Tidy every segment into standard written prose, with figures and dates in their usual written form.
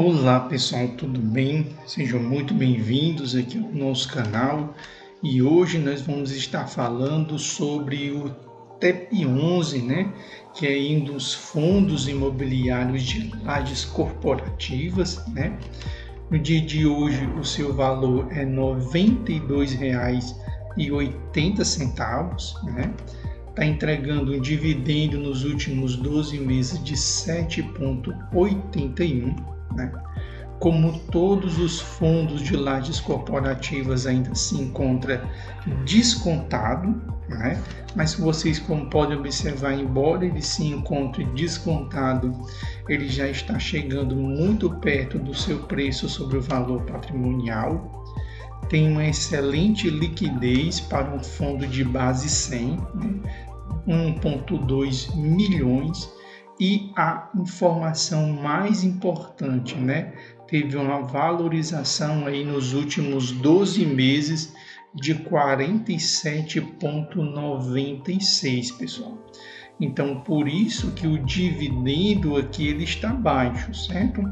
Olá pessoal, tudo bem? Sejam muito bem-vindos aqui ao nosso canal e hoje nós vamos estar falando sobre o TEP11, que é um dos fundos imobiliários de lajes corporativas, No dia de hoje o seu valor é R$ 92,80, Está entregando um dividendo nos últimos 12 meses de 7,81, Como todos os fundos de lajes corporativas ainda se encontra descontado, Mas vocês, como podem observar, embora ele se encontre descontado, ele já está chegando muito perto do seu preço sobre o valor patrimonial. Tem uma excelente liquidez para um fundo de base 100, 1,2 milhões. E a informação mais importante, teve uma valorização aí nos últimos 12 meses de 47,96, pessoal. Então, por isso que o dividendo aqui ele está baixo, certo?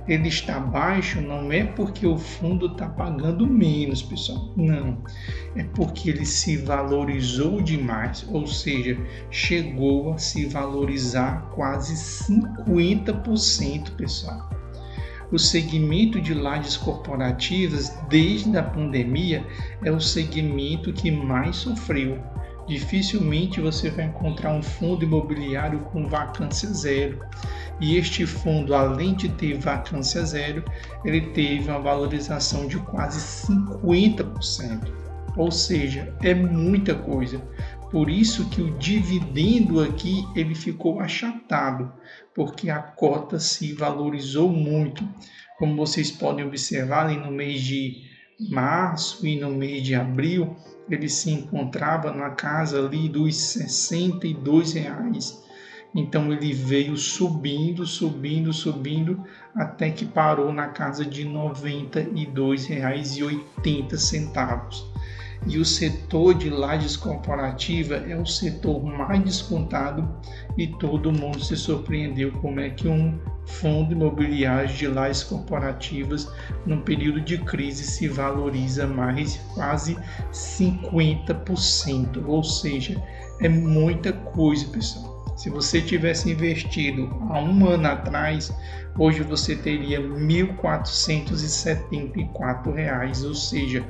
Ele está baixo não é porque o fundo está pagando menos, pessoal. Não, é porque ele se valorizou demais, ou seja, chegou a se valorizar quase 50%, pessoal. O segmento de lajes corporativas, desde a pandemia, é o segmento que mais sofreu. Dificilmente você vai encontrar um fundo imobiliário com vacância zero. E este fundo, além de ter vacância zero, ele teve uma valorização de quase 50%. Ou seja, é muita coisa. Por isso que o dividendo aqui ele ficou achatado, porque a cota se valorizou muito. Como vocês podem observar, ali no mês de março e no mês de abril, ele se encontrava na casa ali dos R$ 62. Então ele veio subindo, até que parou na casa de R$ 92,80. E o setor de lajes corporativa é o setor mais descontado e todo mundo se surpreendeu como é que um fundo imobiliário de lajes corporativas no período de crise se valoriza mais quase 50%, ou seja, é muita coisa, pessoal. Se você tivesse investido há um ano atrás, hoje você teria R$ 1.474, ou seja,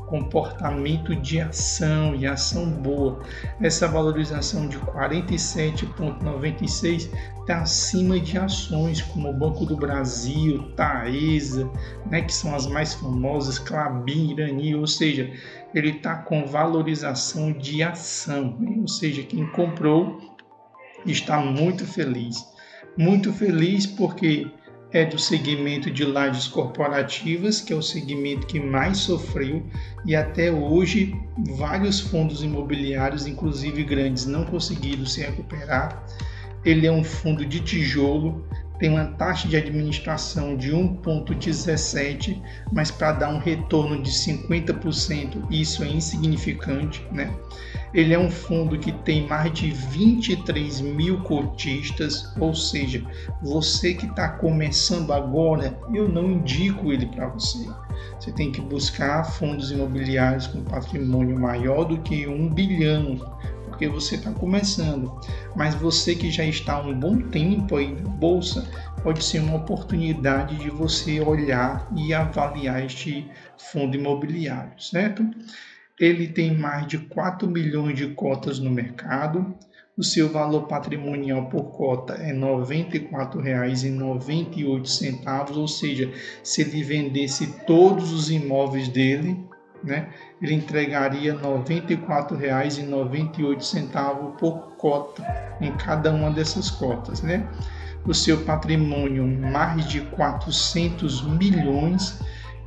comportamento de ação e ação boa. Essa valorização de 47,96 está acima de ações como o Banco do Brasil, Taesa, que são as mais famosas, Klabin, Irani, ou seja, ele está com valorização de ação, ou seja, quem comprou está muito feliz porque é do segmento de lajes corporativas, que é o segmento que mais sofreu, e até hoje vários fundos imobiliários, inclusive grandes, não conseguiram se recuperar. Ele é um fundo de tijolo, tem uma taxa de administração de 1,17, mas para dar um retorno de 50%, isso é insignificante, Ele é um fundo que tem mais de 23 mil cotistas, ou seja, você que está começando agora, eu não indico ele para você. Você tem que buscar fundos imobiliários com patrimônio maior do que 1 bilhão, porque você está começando. Mas você que já está há um bom tempo aí na Bolsa, pode ser uma oportunidade de você olhar e avaliar este fundo imobiliário, certo? Ele tem mais de 4 milhões de cotas no mercado. O seu valor patrimonial por cota é R$ 94,98, ou seja, se ele vendesse todos os imóveis dele, ele entregaria R$ 94,98 por cota em cada uma dessas cotas, O seu patrimônio, mais de 400 milhões,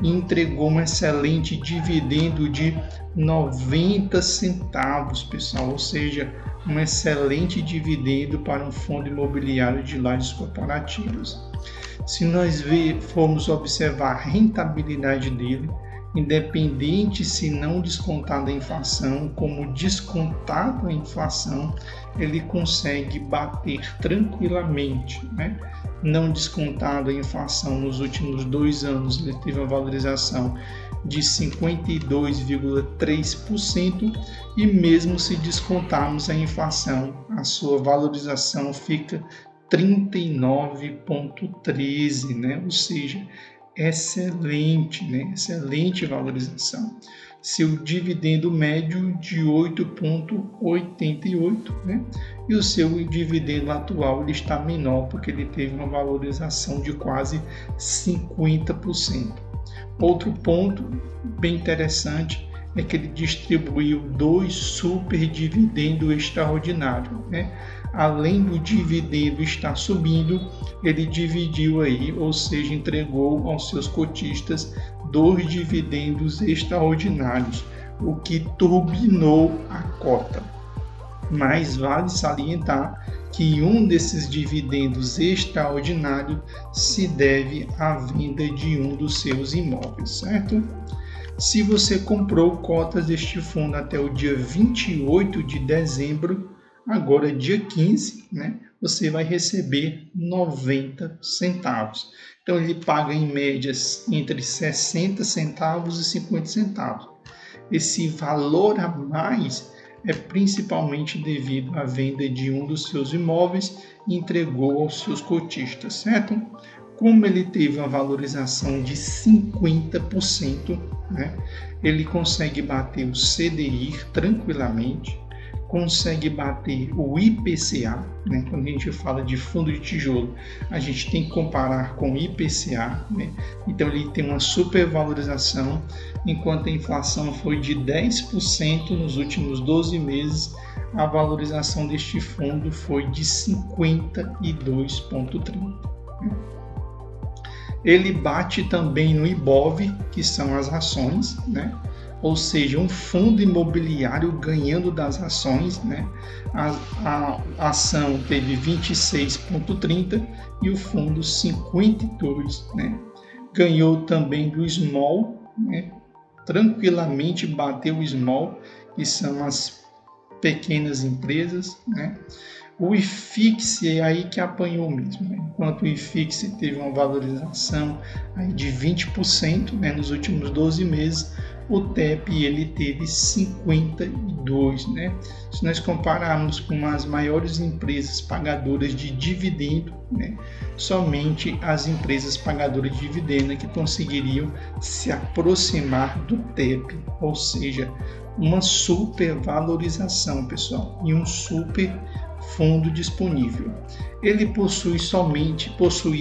e entregou um excelente dividendo de 90 centavos, pessoal, ou seja, um excelente dividendo para um fundo imobiliário de lajes corporativas. Se nós formos observar a rentabilidade dele, independente se não descontada a inflação, como descontado a inflação, ele consegue bater tranquilamente, né? Não descontado a inflação nos últimos 2 anos, ele teve uma valorização de 52,3% e mesmo se descontarmos a inflação, a sua valorização fica 39,13, né? Ou seja, excelente, né? Excelente valorização. Seu dividendo médio de 8,88, né? E o seu dividendo atual ele está menor porque ele teve uma valorização de quase 50%. Outro ponto bem interessante é que ele distribuiu 2 super dividendos extraordinários, né? Além do dividendo estar subindo, ele dividiu aí, ou seja, entregou aos seus cotistas 2 dividendos extraordinários, o que turbinou a cota. Mas vale salientar que um desses dividendos extraordinários se deve à venda de um dos seus imóveis, certo? Se você comprou cotas deste fundo até o dia 28 de dezembro, agora dia 15, né, você vai receber 90 centavos. Então ele paga em médias entre 60 centavos e 50 centavos. Esse valor a mais é principalmente devido à venda de um dos seus imóveis e entregou aos seus cotistas, certo? Como ele teve uma valorização de 50%, né, ele consegue bater o CDI tranquilamente, consegue bater o IPCA, né? Quando a gente fala de fundo de tijolo, a gente tem que comparar com o IPCA, né? Então ele tem uma supervalorização, enquanto a inflação foi de 10% nos últimos 12 meses, a valorização deste fundo foi de 52,30%. Ele bate também no IBOV, que são as ações, né? Ou seja, um fundo imobiliário ganhando das ações, né? A ação teve 26,30 e o fundo 52, né? Ganhou também do Small, né? Tranquilamente bateu o Small, que são as pequenas empresas, né? O IFIX é aí que apanhou mesmo, né? Enquanto o IFIX teve uma valorização aí de 20%, né, nos últimos 12 meses, o TEP ele teve 52%, né? Se nós compararmos com as maiores empresas pagadoras de dividendo, né, somente as empresas pagadoras de dividendo que conseguiriam se aproximar do TEP, ou seja, uma supervalorização, pessoal, e um super fundo disponível. Ele possuía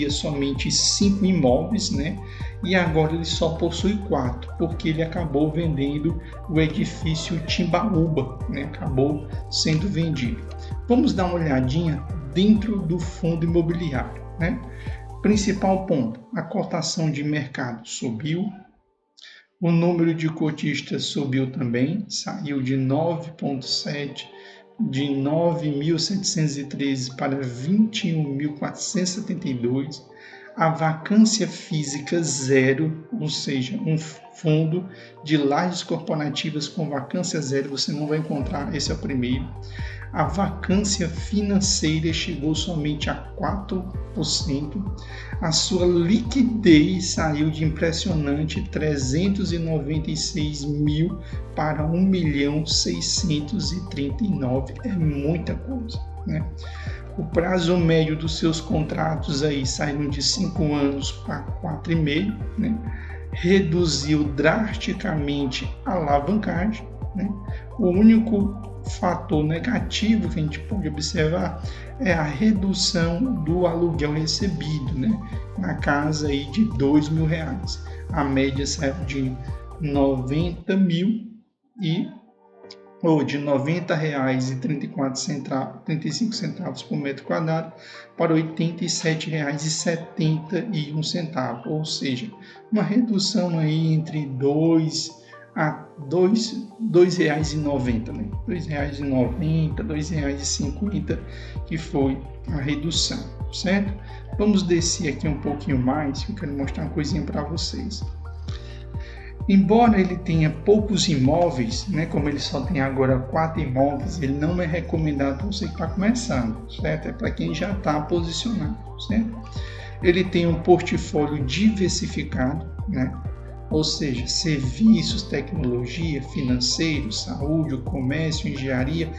somente 5 imóveis, né? E agora ele só possui 4, porque ele acabou vendendo o edifício Timbaúba, né? Acabou sendo vendido. Vamos dar uma olhadinha dentro do fundo imobiliário, né? Principal ponto, a cotação de mercado subiu, o número de cotistas subiu também, saiu de 9,7 de 9.713 para 21.472, a vacância física zero, ou seja, um fundo de lajes corporativas com vacância zero, você não vai encontrar, esse é o primeiro. A vacância financeira chegou somente a 4%, a sua liquidez saiu de impressionante 396 mil para 1.639, é muita coisa, né? O prazo médio dos seus contratos aí saiu de 5 anos para 4,5, né? Reduziu drasticamente a alavancagem, né? O único fator negativo que a gente pode observar é a redução do aluguel recebido, né? Na casa aí de R$2.000. A média saiu de 90 mil ou de R$ 90,35 por metro quadrado para R$ 87,71, ou seja, uma redução aí entre R$ 2,90, né? R$ 2,90, R$ 2,50, que foi a redução, certo? Vamos descer aqui um pouquinho mais, que eu quero mostrar uma coisinha para vocês. Embora ele tenha poucos imóveis, né, como ele só tem agora 4 imóveis, ele não é recomendado para você que está começando, certo? É para quem já está posicionado, certo? Ele tem um portfólio diversificado, né? Ou seja, serviços, tecnologia, financeiro, saúde, comércio, engenharia,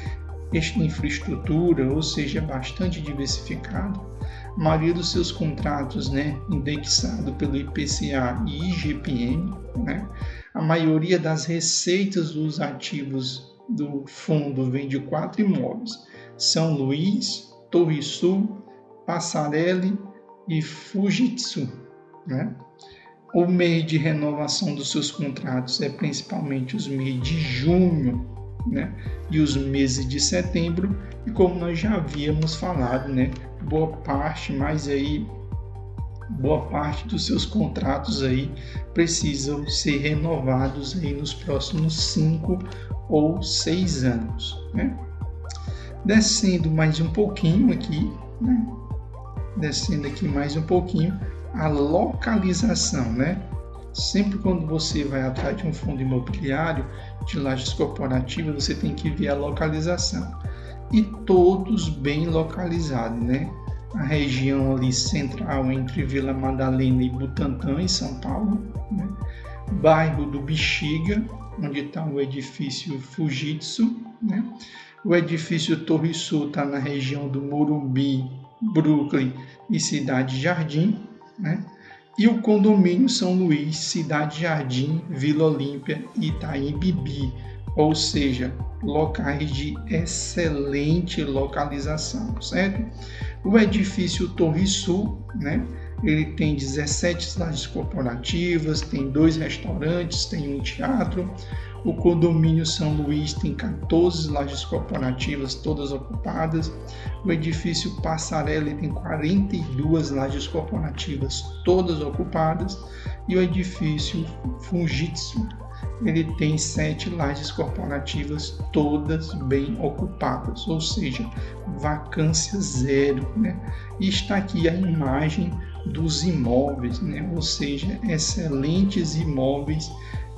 infraestrutura, ou seja, bastante diversificado. A maioria dos seus contratos, né, indexado pelo IPCA e IGPM, né? A maioria das receitas dos ativos do fundo vem de 4 imóveis: São Luís, Torre Sul, Passarelli e Fujitsu, né? O mês de renovação dos seus contratos é principalmente os meses de junho, né, e os meses de setembro, e como nós já havíamos falado, né, boa parte dos seus contratos aí precisam ser renovados aí nos próximos 5 ou 6 anos, né? Descendo mais um pouquinho aqui, né? Descendo aqui mais um pouquinho, a localização, né? Sempre quando você vai atrás de um fundo imobiliário de lajes corporativas, você tem que ver a localização. E todos bem localizados, né? A região ali central entre Vila Madalena e Butantã, em São Paulo, né? Bairro do Bexiga, onde está o edifício Fujitsu, né? O edifício Torre Sul está na região do Morumbi, Brooklyn e Cidade Jardim, né? E o condomínio São Luís, Cidade Jardim, Vila Olímpia e Itaim Bibi, ou seja, locais de excelente localização, certo? O edifício Torre Sul, né? Ele tem 17 lajes corporativas, tem 2 restaurantes, tem um teatro. O condomínio São Luís tem 14 lajes corporativas, todas ocupadas. O edifício Passarelli tem 42 lajes corporativas, todas ocupadas. E o edifício Fujitsu, ele tem 7 lajes corporativas, todas bem ocupadas, ou seja, vacância zero, né? E está aqui a imagem dos imóveis, né? Ou seja, excelentes imóveis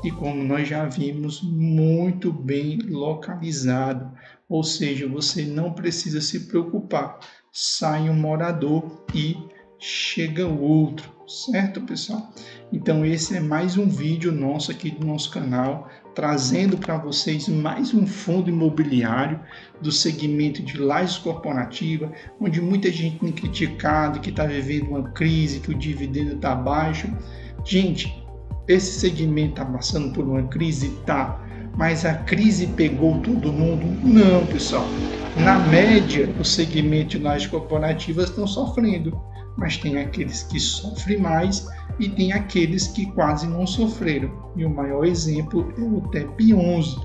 e, como nós já vimos, muito bem localizado, ou seja, você não precisa se preocupar, sai um morador e chega o outro, certo, pessoal? Então esse é mais um vídeo nosso aqui do nosso canal, trazendo para vocês mais um fundo imobiliário do segmento de lajes corporativa, onde muita gente tem criticado que está vivendo uma crise, que o dividendo está baixo. Gente, esse segmento está passando por uma crise? Tá, mas a crise pegou todo mundo? Não, pessoal. Na média, o segmento de lajes corporativas estão sofrendo, mas tem aqueles que sofrem mais e tem aqueles que quase não sofreram. E o maior exemplo é o TEP11,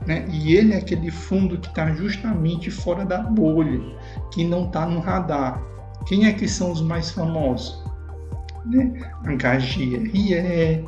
né? E ele é aquele fundo que está justamente fora da bolha, que não está no radar. Quem é que são os mais famosos? Né? HGRE,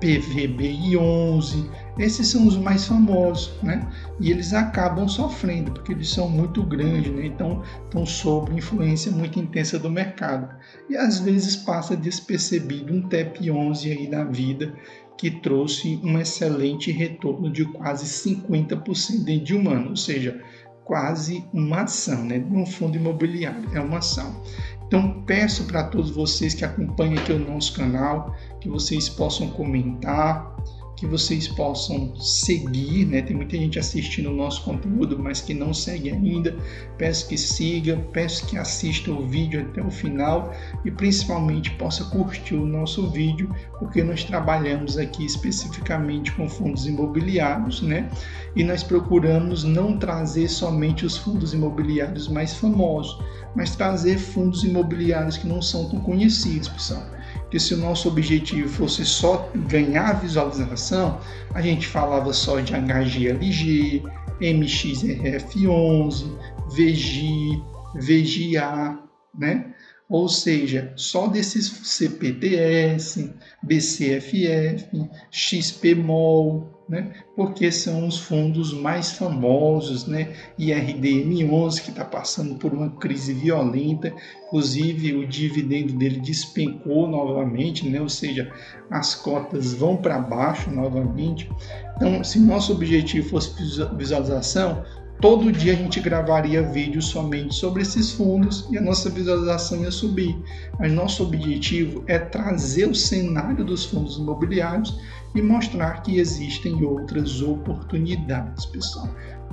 PVBI11, esses são os mais famosos, né? E eles acabam sofrendo, porque eles são muito grandes, né? Então estão sob influência muito intensa do mercado. E às vezes passa despercebido um TEP11 aí da vida, que trouxe um excelente retorno de quase 50% dentro de um ano, ou seja, quase uma ação, né? Um fundo imobiliário, é uma ação. Então peço para todos vocês que acompanham aqui o nosso canal, que vocês possam comentar, que vocês possam seguir, né? Tem muita gente assistindo o nosso conteúdo, mas que não segue ainda. Peço que siga, peço que assista o vídeo até o final e principalmente possa curtir o nosso vídeo, porque nós trabalhamos aqui especificamente com fundos imobiliários, né? E nós procuramos não trazer somente os fundos imobiliários mais famosos, mas trazer fundos imobiliários que não são tão conhecidos, pessoal. Porque se o nosso objetivo fosse só ganhar visualização, a gente falava só de HGLG, MXRF11, VGI, VGA, né? ou seja, só desses CPTS, BCFF, XPMOL, né? Porque são os fundos mais famosos, né? E RDM11, que está passando por uma crise violenta, inclusive o dividendo dele despencou novamente, né? Ou seja, as cotas vão para baixo novamente. Então, se nosso objetivo fosse visualização, todo dia a gente gravaria vídeos somente sobre esses fundos e a nossa visualização ia subir. Mas nosso objetivo é trazer o cenário dos fundos imobiliários e mostrar que existem outras oportunidades, pessoal.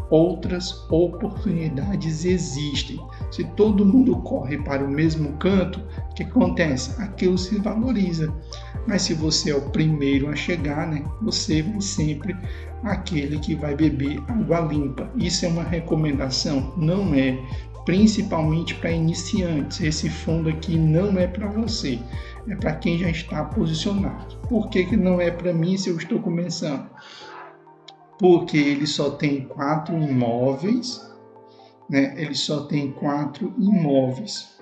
Outras oportunidades existem. Se todo mundo corre para o mesmo canto, o que acontece? Aquilo se valoriza. Mas se você é o primeiro a chegar, né, você vai sempre aquele que vai beber água limpa. Isso é uma recomendação? Não é. Principalmente para iniciantes. Esse fundo aqui não é para você. É para quem já está posicionado. Por que não é para mim se eu estou começando? Porque ele só tem 4 imóveis, né? Ele só tem 4 imóveis,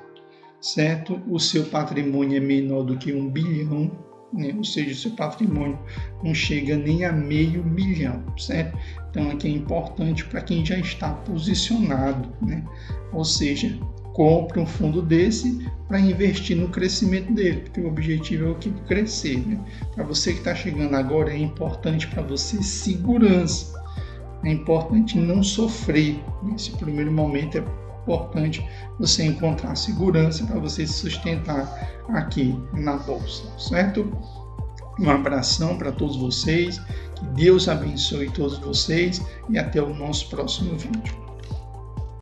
certo? O seu patrimônio é menor do que 1 bilhão, né? Ou seja, o seu patrimônio não chega nem a meio milhão, certo? Então, aqui é importante para quem já está posicionado, né? Ou seja, compre um fundo desse para investir no crescimento dele, porque o objetivo é o que? Crescer, né? Para você que está chegando agora, é importante para você segurança. É importante não sofrer. Nesse primeiro momento é importante você encontrar segurança para você se sustentar aqui na bolsa, certo? Um abração para todos vocês, que Deus abençoe todos vocês e até o nosso próximo vídeo.